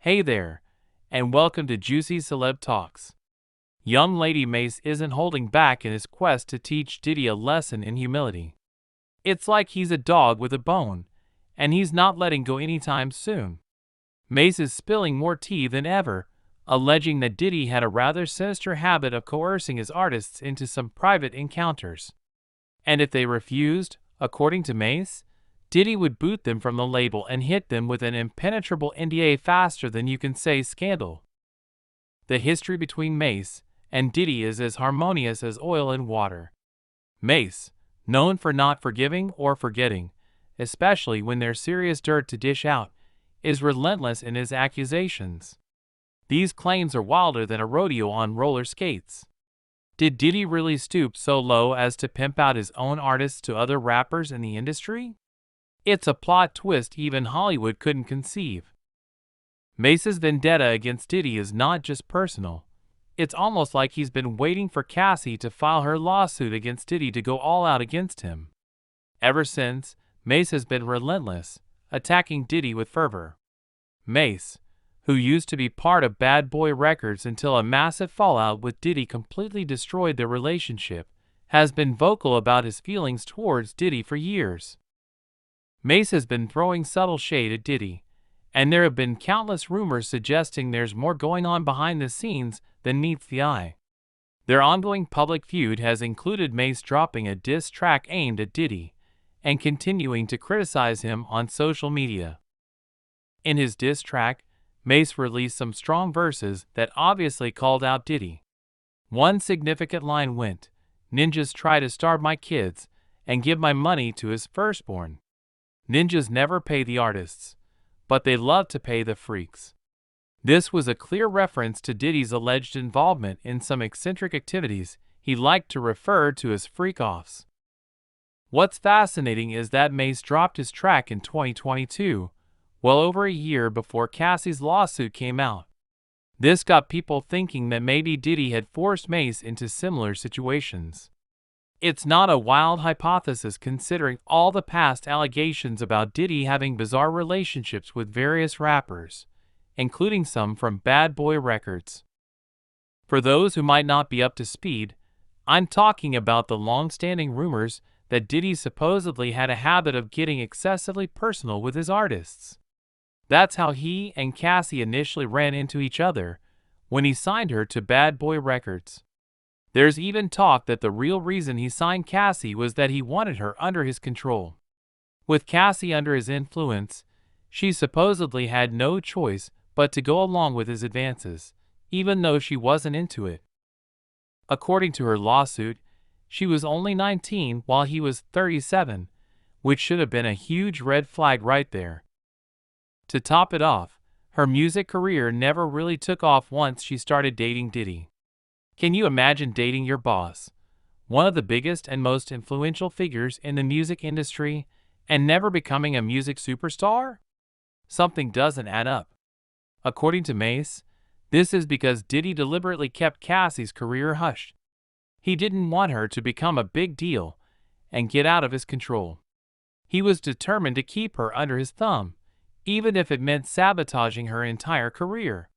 Hey there, and welcome to Juicy Celeb Talks. Young Lady Mace isn't holding back in his quest to teach Diddy a lesson in humility. It's like he's a dog with a bone, and he's not letting go anytime soon. Mace is spilling more tea than ever, alleging that Diddy had a rather sinister habit of coercing his artists into some private encounters. And if they refused, according to Mace, Diddy would boot them from the label and hit them with an impenetrable NDA faster than you can say scandal. The history between Mace and Diddy is as harmonious as oil and water. Mace, known for not forgiving or forgetting, especially when there's serious dirt to dish out, is relentless in his accusations. These claims are wilder than a rodeo on roller skates. Did Diddy really stoop so low as to pimp out his own artists to other rappers in the industry? It's a plot twist even Hollywood couldn't conceive. Mace's vendetta against Diddy is not just personal. It's almost like he's been waiting for Cassie to file her lawsuit against Diddy to go all out against him. Ever since, Mace has been relentless, attacking Diddy with fervor. Mace, who used to be part of Bad Boy Records until a massive fallout with Diddy completely destroyed their relationship, has been vocal about his feelings towards Diddy for years. Mace has been throwing subtle shade at Diddy, and there have been countless rumors suggesting there's more going on behind the scenes than meets the eye. Their ongoing public feud has included Mace dropping a diss track aimed at Diddy, and continuing to criticize him on social media. In his diss track, Mace released some strong verses that obviously called out Diddy. One significant line went, "Ninjas try to starve my kids, and give my money to his firstborn. Ninjas never pay the artists, but they love to pay the freaks." This was a clear reference to Diddy's alleged involvement in some eccentric activities he liked to refer to as freak-offs. What's fascinating is that Mace dropped his track in 2022, well over a year before Cassie's lawsuit came out. This got people thinking that maybe Diddy had forced Mace into similar situations. It's not a wild hypothesis considering all the past allegations about Diddy having bizarre relationships with various rappers, including some from Bad Boy Records. For those who might not be up to speed, I'm talking about the long-standing rumors that Diddy supposedly had a habit of getting excessively personal with his artists. That's how he and Cassie initially ran into each other, when he signed her to Bad Boy Records. There's even talk that the real reason he signed Cassie was that he wanted her under his control. With Cassie under his influence, she supposedly had no choice but to go along with his advances, even though she wasn't into it. According to her lawsuit, she was only 19 while he was 37, which should have been a huge red flag right there. To top it off, her music career never really took off once she started dating Diddy. Can you imagine dating your boss, one of the biggest and most influential figures in the music industry, and never becoming a music superstar? Something doesn't add up. According to Mace, this is because Diddy deliberately kept Cassie's career hushed. He didn't want her to become a big deal and get out of his control. He was determined to keep her under his thumb, even if it meant sabotaging her entire career.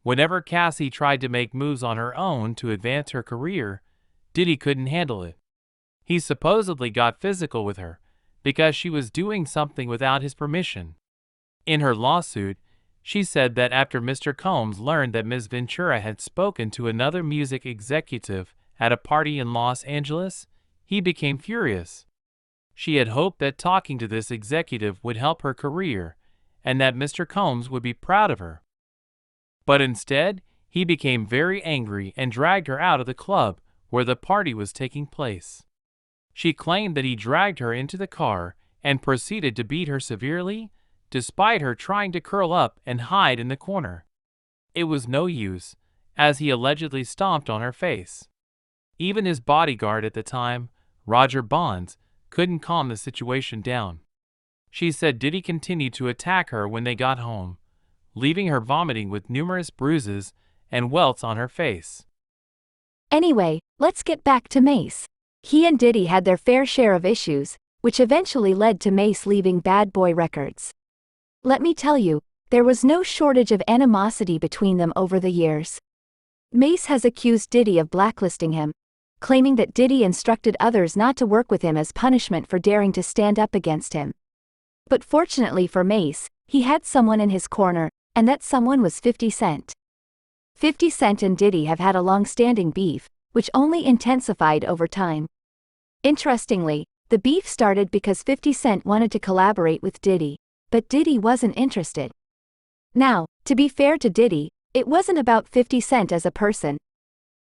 Whenever Cassie tried to make moves on her own to advance her career, Diddy couldn't handle it. He supposedly got physical with her because she was doing something without his permission. In her lawsuit, she said that after Mr. Combs learned that Ms. Ventura had spoken to another music executive at a party in Los Angeles, he became furious. She had hoped that talking to this executive would help her career, and that Mr. Combs would be proud of her. But instead, he became very angry and dragged her out of the club where the party was taking place. She claimed that he dragged her into the car and proceeded to beat her severely, despite her trying to curl up and hide in the corner. It was no use, as he allegedly stomped on her face. Even his bodyguard at the time, Roger Bonds, couldn't calm the situation down. She said Diddy continued to attack her when they got home, leaving her vomiting with numerous bruises and welts on her face. Anyway, let's get back to Mace. He and Diddy had their fair share of issues, which eventually led to Mace leaving Bad Boy Records. Let me tell you, there was no shortage of animosity between them over the years. Mace has accused Diddy of blacklisting him, claiming that Diddy instructed others not to work with him as punishment for daring to stand up against him. But fortunately for Mace, he had someone in his corner, and that someone was 50 Cent. 50 Cent and Diddy have had a long-standing beef, which only intensified over time. Interestingly, the beef started because 50 Cent wanted to collaborate with Diddy, but Diddy wasn't interested. Now, to be fair to Diddy, it wasn't about 50 Cent as a person.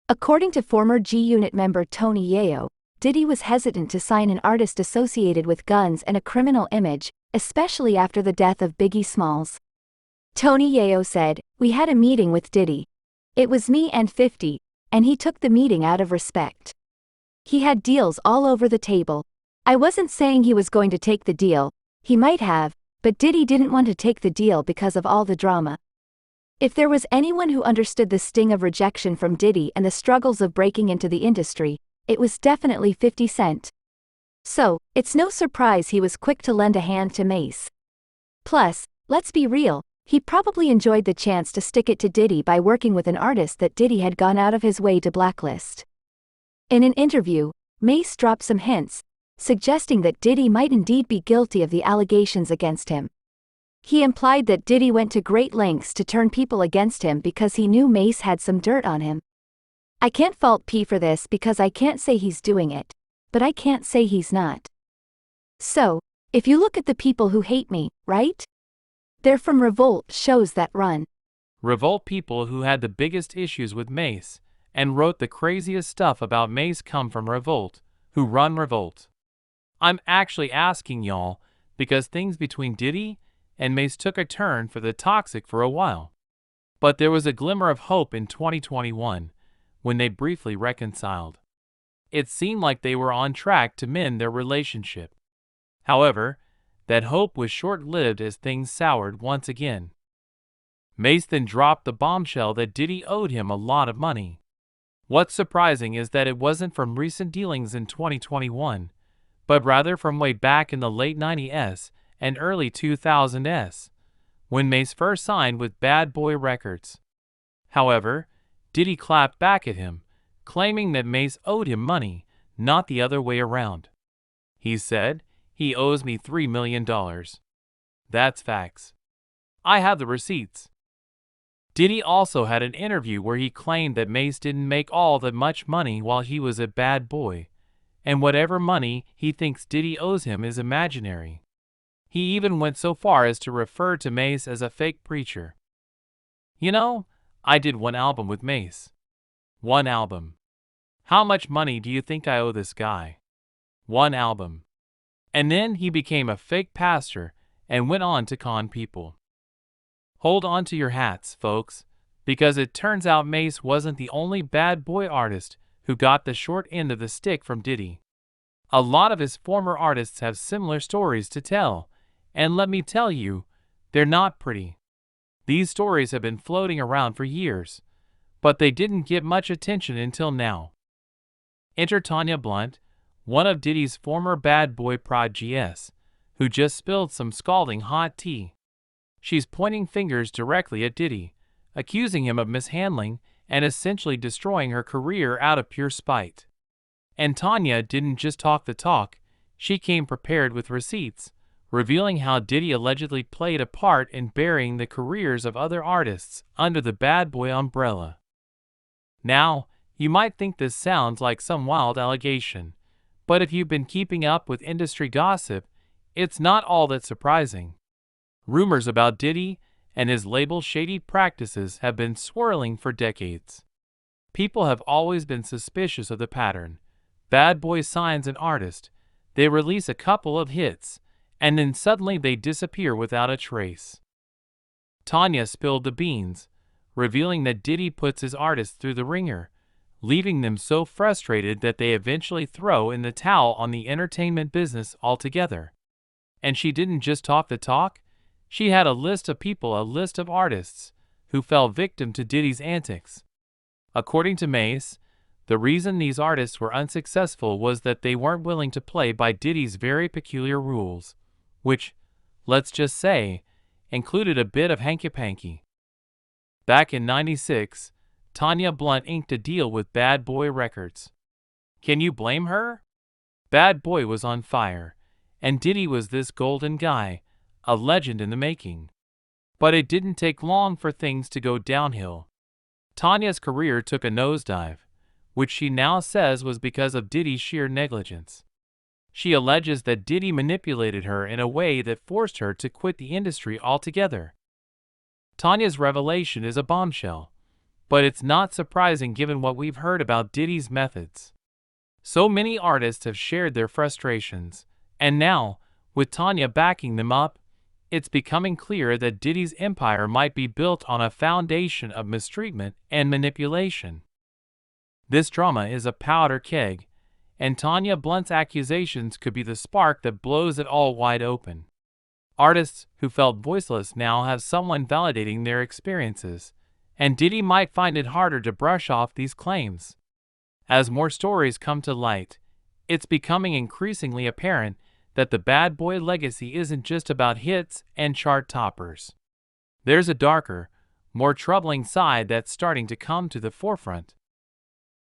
According to former G-Unit member Tony Yayo, Diddy was hesitant to sign an artist associated with guns and a criminal image, especially after the death of Biggie Smalls. Tony Yayo said, "We had a meeting with Diddy. It was me and 50, and he took the meeting out of respect. He had deals all over the table. I wasn't saying he was going to take the deal, he might have, but Diddy didn't want to take the deal because of all the drama." If there was anyone who understood the sting of rejection from Diddy and the struggles of breaking into the industry, it was definitely 50 Cent. So, it's no surprise he was quick to lend a hand to Mace. Plus, let's be real, he probably enjoyed the chance to stick it to Diddy by working with an artist that Diddy had gone out of his way to blacklist. In an interview, Mace dropped some hints, suggesting that Diddy might indeed be guilty of the allegations against him. He implied that Diddy went to great lengths to turn people against him because he knew Mace had some dirt on him. "I can't fault P for this because I can't say he's doing it, but I can't say he's not. So, if you look at the people who hate me, right? They're from Revolt shows that run." Revolt people who had the biggest issues with Mace and wrote the craziest stuff about Mace come from Revolt, who run Revolt. I'm actually asking y'all because things between Diddy and Mace took a turn for the toxic for a while. But there was a glimmer of hope in 2021 when they briefly reconciled. It seemed like they were on track to mend their relationship. However, that hope was short-lived as things soured once again. Mace then dropped the bombshell that Diddy owed him a lot of money. What's surprising is that it wasn't from recent dealings in 2021, but rather from way back in the late 90s and early 2000s, when Mace first signed with Bad Boy Records. However, Diddy clapped back at him, claiming that Mace owed him money, not the other way around. He said, "He owes me $3 million. That's facts. I have the receipts." Diddy also had an interview where he claimed that Mace didn't make all that much money while he was a bad boy, and whatever money he thinks Diddy owes him is imaginary. He even went so far as to refer to Mace as a fake preacher. "You know, I did one album with Mace. One album. How much money do you think I owe this guy? One album." And then he became a fake pastor and went on to con people. Hold on to your hats, folks, because it turns out Mace wasn't the only bad boy artist who got the short end of the stick from Diddy. A lot of his former artists have similar stories to tell, and let me tell you, they're not pretty. These stories have been floating around for years, but they didn't get much attention until now. Enter Tanya Blount, one of Diddy's former bad boy prodigies, who just spilled some scalding hot tea. She's pointing fingers directly at Diddy, accusing him of mishandling and essentially destroying her career out of pure spite. And Tanya didn't just talk the talk, she came prepared with receipts, revealing how Diddy allegedly played a part in burying the careers of other artists under the bad boy umbrella. Now, you might think this sounds like some wild allegation, but if you've been keeping up with industry gossip, it's not all that surprising. Rumors about Diddy and his label's shady practices have been swirling for decades. People have always been suspicious of the pattern. Bad boy signs an artist, they release a couple of hits, and then suddenly they disappear without a trace. Tanya spilled the beans, revealing that Diddy puts his artists through the ringer, leaving them so frustrated that they eventually throw in the towel on the entertainment business altogether. And she didn't just talk the talk, she had a list of people, a list of artists, who fell victim to Diddy's antics. According to Mace, the reason these artists were unsuccessful was that they weren't willing to play by Diddy's very peculiar rules, which, let's just say, included a bit of hanky-panky. Back in '96, Tanya Blount inked a deal with Bad Boy Records. Can you blame her? Bad Boy was on fire, and Diddy was this golden guy, a legend in the making. But it didn't take long for things to go downhill. Tanya's career took a nosedive, which she now says was because of Diddy's sheer negligence. She alleges that Diddy manipulated her in a way that forced her to quit the industry altogether. Tanya's revelation is a bombshell, but it's not surprising given what we've heard about Diddy's methods. So many artists have shared their frustrations, and now, with Tanya backing them up, it's becoming clear that Diddy's empire might be built on a foundation of mistreatment and manipulation. This drama is a powder keg, and Tanya Blount's accusations could be the spark that blows it all wide open. Artists who felt voiceless now have someone validating their experiences, and Diddy might find it harder to brush off these claims. As more stories come to light, it's becoming increasingly apparent that the Bad Boy legacy isn't just about hits and chart toppers. There's a darker, more troubling side that's starting to come to the forefront.